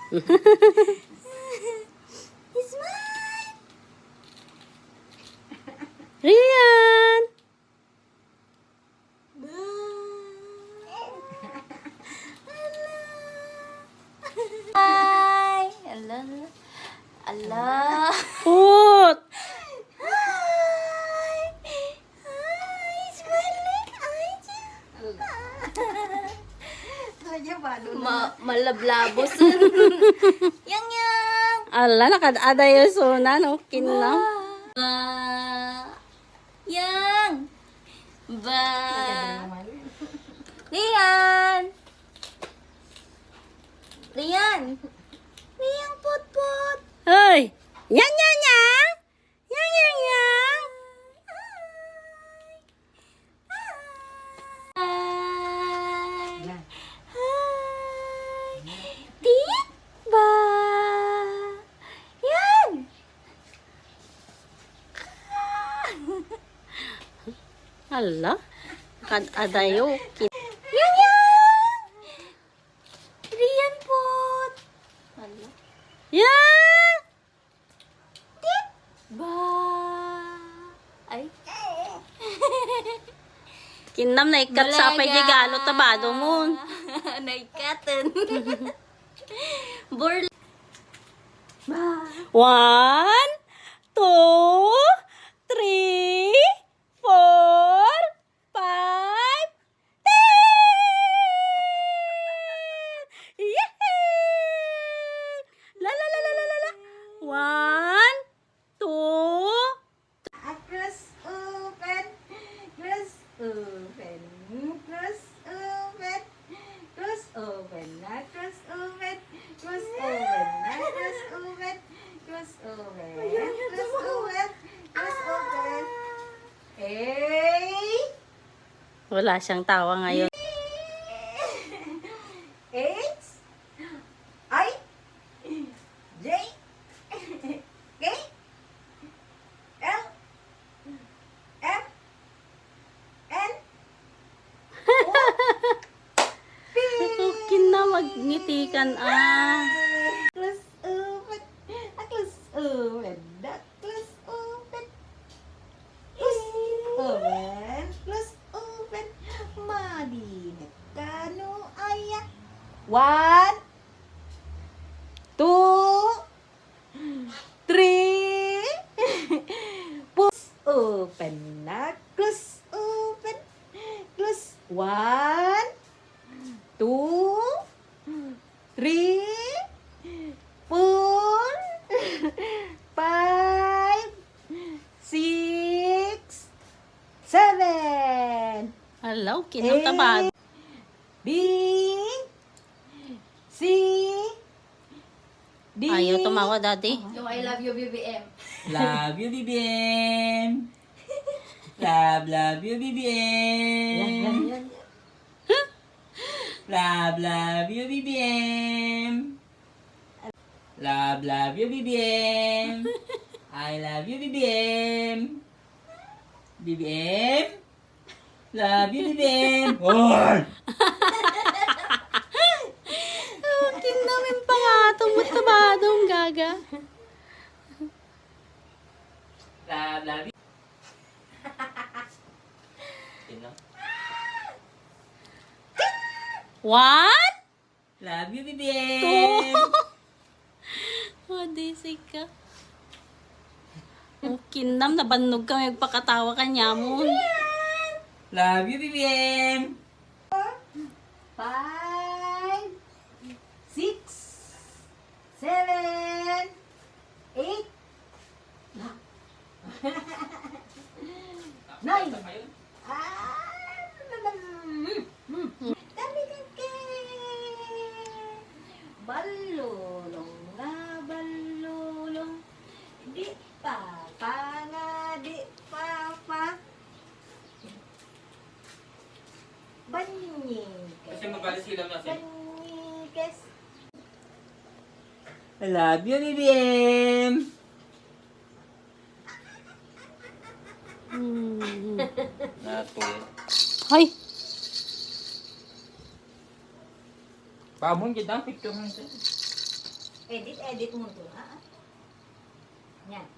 Smile! Rian! Hi! Hello. Hello. Put! Hi! Hi! Smile like malablabos. Yang yang. Ala, nakadada yung sunan. Okay na. Ba. Yang. Ba. Rian. Rian. Rian put. Hoy! Yang, yang, yang! Yang, yang, yang! Hi. Hi. Diba? Yan. Ala, nakadada yung Yan yan. Rian put. Hala. Yang! Ba. Ay. Kinam na ikat sa pagigalo tabado mo. Naikatan. Bor. Ba. 1, 2, 3, 4, 5, 10! Yehey! La la la la la la la. 1, 2, Close open. Close open. Close open. Close open. Close open. Close open. Close open. Close open. Close open. Close open. Hey. wala siyang tawa ngayon. H I J K L M N Okay na, magnitikan Close open. Close open. Close open. Close open. Close open. Madinit ka no aya. 1 2 3 Close open na. Close open. Close 1 2 3 4 5 6 7 Hello, kinam tabado. B C D. Ayaw tumawa, daddy. Yung I love you, BBM. Love you, BBM. Love you, BBM. Love you, BBM. Love you, BBM. I love you, BBM. BBM. Love you, BBM. Hoy! Kinamin pa nga itong matabadong gaga. Love you. Sino? 1, Love you, BBM. 2. Oh, disig ka. Oh, kinam, nabannog ka, magpakatawa ka niya mo. Love you, BBM. 5 6 7 8 9 Dami kake. Balulong nga balulong. Di pa nga di pa. Banyikes. Kasi magbalik sila na siya. Banyikes. I love you, BBM. Nato. Ay, Pabon kita, picture mo siya. Edit mo ito. Yan.